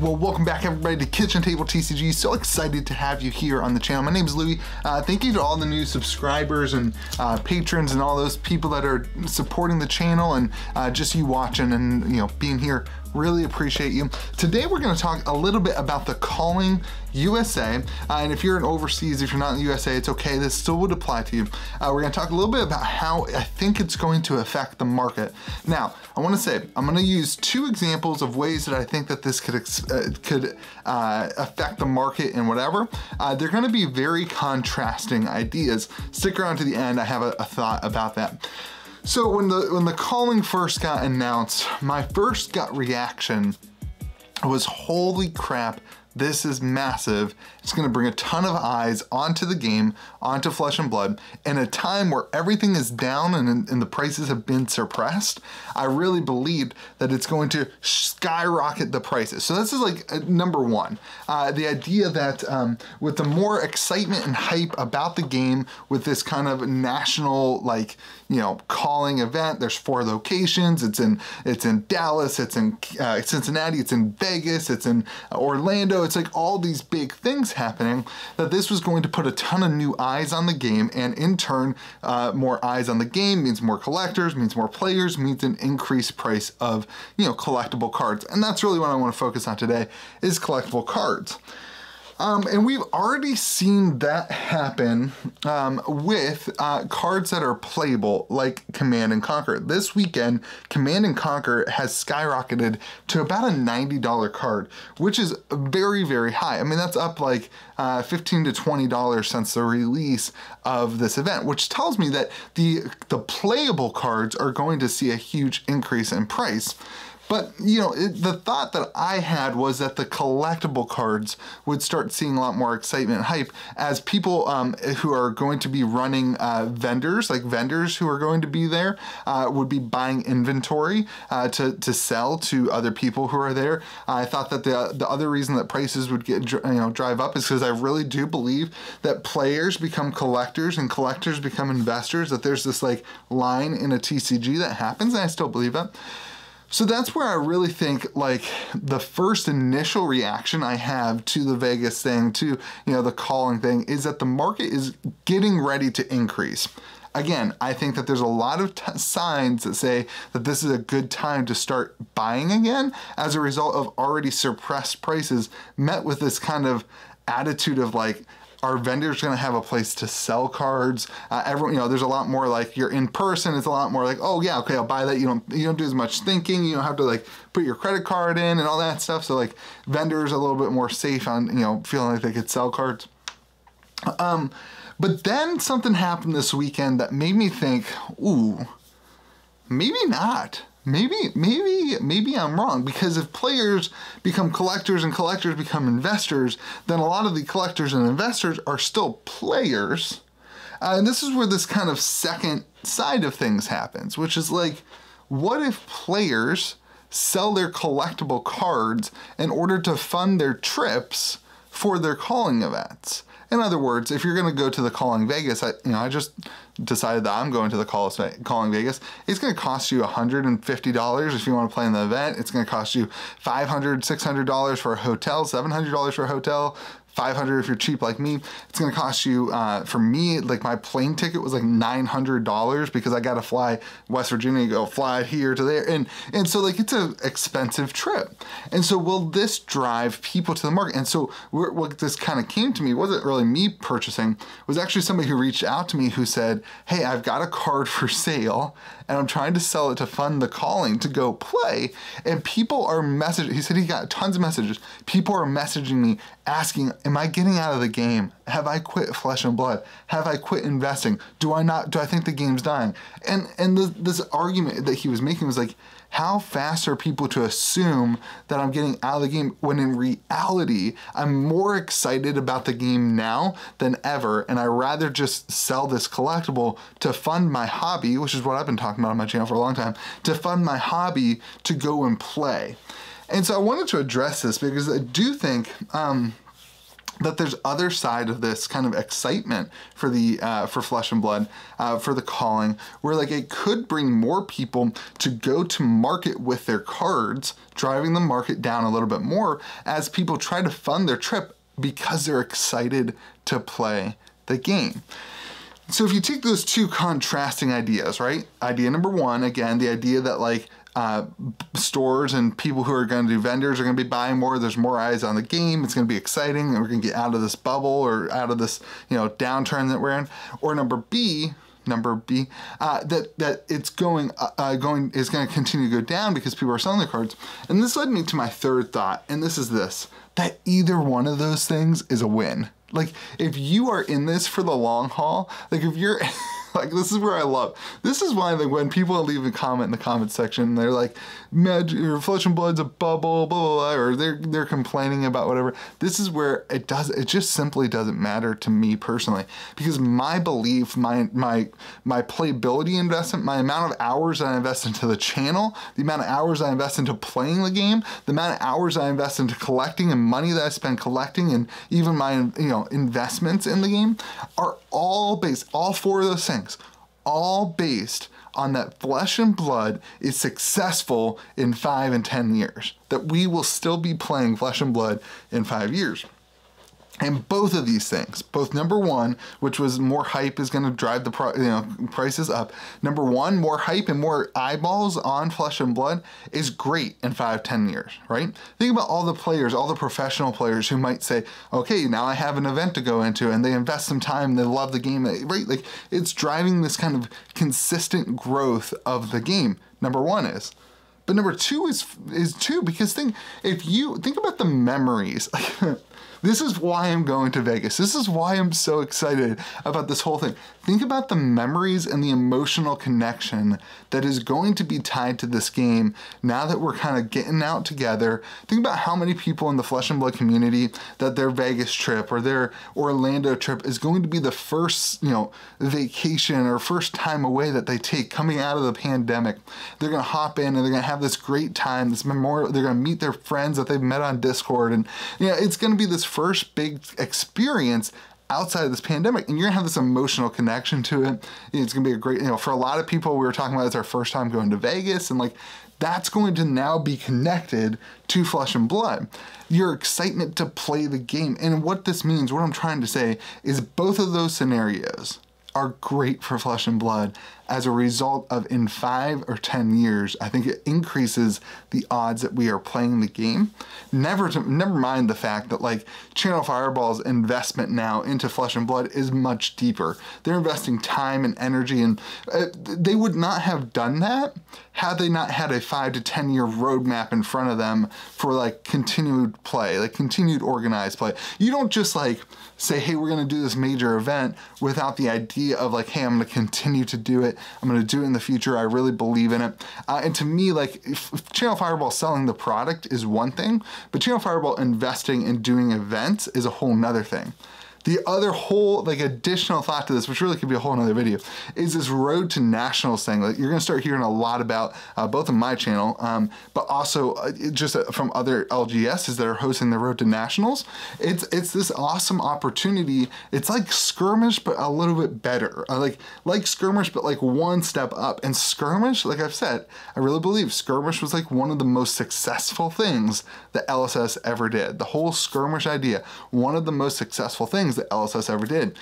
Well, welcome back everybody to Kitchen Table TCG. So excited to have you here on the channel. My name is Louie. Thank you to all the new subscribers and patrons and all those people that are supporting the channel and just you watching and being here. Really appreciate you. Today we're going to talk a little bit about the Calling USA, and if you're in overseas, if you're not in the USA, it's okay. This still would apply to you. We're going to talk a little bit about how I think it's going to affect the market. Now, I want to say I'm going to use two examples of ways that I think that this could affect the market and whatever. They're going to be very contrasting ideas. Stick around to the end. I have a thought about that. So when the Calling first got announced, my first gut reaction was, holy crap, this is massive. It's gonna bring a ton of eyes onto the game, onto Flesh and Blood, in a time where everything is down and the prices have been suppressed. I really believed that it's going to skyrocket the prices. So this is like number one. The idea that with the more excitement and hype about the game, with this kind of national, Calling event, there's 4 locations. It's in Dallas, it's in Cincinnati, it's in Vegas, it's in Orlando. It's like all these big things happening, that this was going to put a ton of new eyes on the game, and in turn, more eyes on the game means more collectors, means more players, means an increased price of collectible cards. And that's really what I want to focus on today, is collectible cards. And we've already seen that happen with cards that are playable, like Command and Conquer. This weekend, Command and Conquer has skyrocketed to about a $90 card, which is very, very high. I mean, that's up like $15 to $20 since the release of this event, which tells me that the playable cards are going to see a huge increase in price. But, the thought that I had was that the collectible cards would start seeing a lot more excitement and hype as people who are going to be running vendors who are going to be there, would be buying inventory to sell to other people who are there. I thought that the other reason that prices would drive up is because I really do believe that players become collectors and collectors become investors, that there's this line in a TCG that happens, and I still believe that. So that's where I really think the first initial reaction I have to the Vegas thing, to the Calling thing, is that the market is getting ready to increase. Again, I think that there's a lot of signs that say that this is a good time to start buying again as a result of already suppressed prices, met with this kind of attitude of are vendors going to have a place to sell cards? Everyone, there's a lot more you're in person. It's a lot more oh yeah, okay, I'll buy that. You don't do as much thinking. You don't have to put your credit card in and all that stuff. So vendors are a little bit more safe on feeling like they could sell cards. But then something happened this weekend that made me think, ooh, maybe not. Maybe I'm wrong, because if players become collectors and collectors become investors, then a lot of the collectors and investors are still players. And this is where this kind of second side of things happens, which is what if players sell their collectible cards in order to fund their trips for their Calling events? In other words, if you're going to go to the Calling Vegas, I just decided that I'm going to the Calling Vegas. It's going to cost you $150 if you want to play in the event. It's going to cost you $500, $600 for a hotel, $700 for a hotel, $500 if you're cheap like me. It's going to cost you, for me, my plane ticket was $900 because I got to fly West Virginia, go fly here to there. And so it's an expensive trip. And so will this drive people to the market? And so what this kind of came to me wasn't really me purchasing, it was actually somebody who reached out to me who said, hey, I've got a card for sale and I'm trying to sell it to fund the Calling to go play. And people are messaging, he said he got tons of messages. People are messaging me asking, am I getting out of the game? Have I quit Flesh and Blood? Have I quit investing? Do I think the game's dying? And this argument that he was making was how fast are people to assume that I'm getting out of the game, when in reality, I'm more excited about the game now than ever, and I'd rather just sell this collectible to fund my hobby, which is what I've been talking about on my channel for a long time, to fund my hobby to go and play. And so I wanted to address this because I do think that there's other side of this kind of excitement for the for Flesh and Blood, for the calling, where like it could bring more people to go to market with their cards, driving the market down a little bit more as people try to fund their trip because they're excited to play the game. So if you take those two contrasting ideas, right? Idea number one, again, the idea that like stores and people who are going to do vendors are going to be buying more. There's more eyes on the game. It's going to be exciting, and we're going to get out of this bubble or out of this, you know, downturn that we're in. Or number B, that it's going to continue to go down because people are selling their cards. And this led me to my third thought, and this is this: that either one of those things is a win. Like, if you are in this for the long haul, like if you're like, this is where I love. This is why, like, when people leave a comment in the comment section, they're like, "Your Flesh and Blood's a bubble," blah, blah, blah, or they're complaining about whatever. This is where it just simply doesn't matter to me personally, because my belief, my playability investment, my amount of hours I invest into the channel, the amount of hours I invest into playing the game, the amount of hours I invest into collecting and money that I spend collecting, and even my, you know, investments in the game are all based, all four of those things, all based on that Flesh and Blood is successful in 5 and 10 years, that we will still be playing Flesh and Blood in 5 years. And both of these things, both number one, which was more hype is going to drive the prices up. Number one, more hype and more eyeballs on Flesh and Blood is great in 5-10 years, right? Think about all the players, all the professional players who might say, okay, now I have an event to go into, and they invest some time, they love the game, right? Like, it's driving this kind of consistent growth of the game. Number one is. But number two is two, because if you think about the memories. This is why I'm going to Vegas. This is why I'm so excited about this whole thing. Think about the memories and the emotional connection that is going to be tied to this game now that we're kind of getting out together. Think about how many people in the Flesh and Blood community that their Vegas trip or their Orlando trip is going to be the first, you know, vacation or first time away that they take coming out of the pandemic. They're going to hop in and they're going to have this great time, this memorial. They're going to meet their friends that they've met on Discord, and you know, it's going to be this first big experience outside of this pandemic, and you're gonna have this emotional connection to it. It's gonna be a great, you know, for a lot of people, we were talking about it's our first time going to Vegas, and like that's going to now be connected to Flesh and Blood. Your excitement to play the game. And what this means, what I'm trying to say, is both of those scenarios are great for Flesh and Blood as a result of, in 5 or 10 years, I think it increases the odds that we are playing the game. Never mind the fact that like Channel Fireball's investment now into Flesh and Blood is much deeper. They're investing time and energy, and they would not have done that had they not had a 5 to 10 year roadmap in front of them for like continued play, like continued organized play. You don't just like say, hey, we're gonna do this major event without the idea of like, hey, I'm gonna continue to do it. I'm going to do it in the future. I really believe in it. And to me, like, if Channel Fireball selling the product is one thing, but Channel Fireball investing and doing events is a whole nother thing. The other whole, like, additional thought to this, which really could be a whole nother video, is this road to nationals thing. Like, you're going to start hearing a lot about, both on my channel, but also just from other LGSs that are hosting the road to nationals. It's this awesome opportunity. It's like Skirmish, but a little bit better. Like Skirmish, but like one step up. And Skirmish, like I've said, I really believe Skirmish was like one of the most successful things that LSS ever did. The whole Skirmish idea, one of the most successful things that LSS ever did.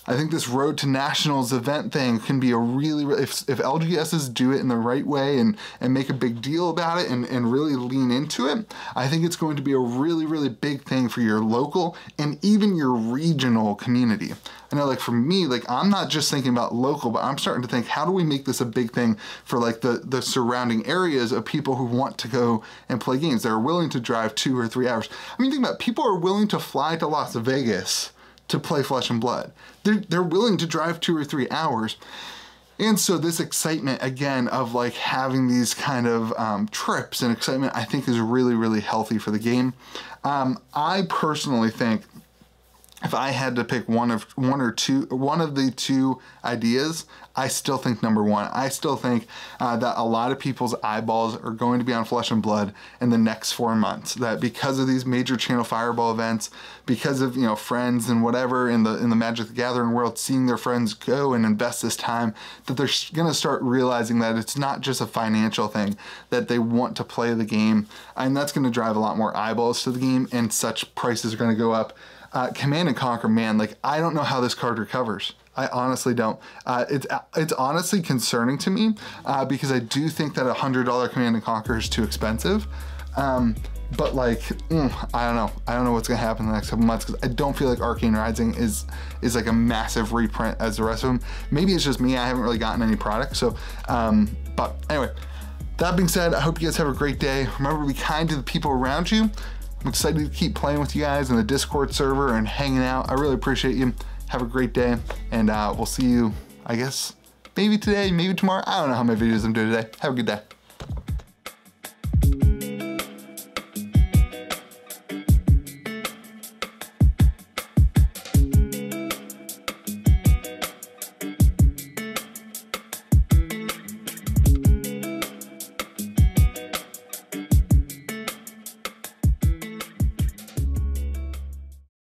I think this road to nationals event thing can be a really, if LGSs do it in the right way and make a big deal about it and really lean into it, I think it's going to be a really, really big thing for your local and even your regional community. I know, like, for me, like, I'm not just thinking about local, but I'm starting to think, how do we make this a big thing for like the surrounding areas of people who want to go and play games? They're willing to drive 2 or 3 hours. I mean, think about it. People are willing to fly to Las Vegas to play Flesh and Blood. They're willing to drive 2 or 3 hours. And so this excitement, again, of like having these kind of trips and excitement, I think is really, really healthy for the game. I personally think if I had to pick one of the two ideas, I still think number one. I still think that a lot of people's eyeballs are going to be on Flesh and Blood in the next 4 months. That because of these major channel Fireball events, because of, you know, friends and whatever in the Magic the Gathering world, seeing their friends go and invest this time, that they're gonna start realizing that it's not just a financial thing, that they want to play the game, and that's gonna drive a lot more eyeballs to the game, and such prices are gonna go up. Command and Conquer, man, like, I don't know how this card recovers. I honestly don't. It's honestly concerning to me because I do think that $100 Command and Conquer is too expensive. But like, I don't know. I don't know what's gonna happen in the next couple months because I don't feel like Arcane Rising is like a massive reprint as the rest of them. Maybe it's just me. I haven't really gotten any product. So, but anyway, that being said, I hope you guys have a great day. Remember to be kind to the people around you. I'm excited to keep playing with you guys in the Discord server and hanging out. I really appreciate you. Have a great day, and we'll see you, I guess, maybe today, maybe tomorrow. I don't know how many videos I'm doing today. Have a good day.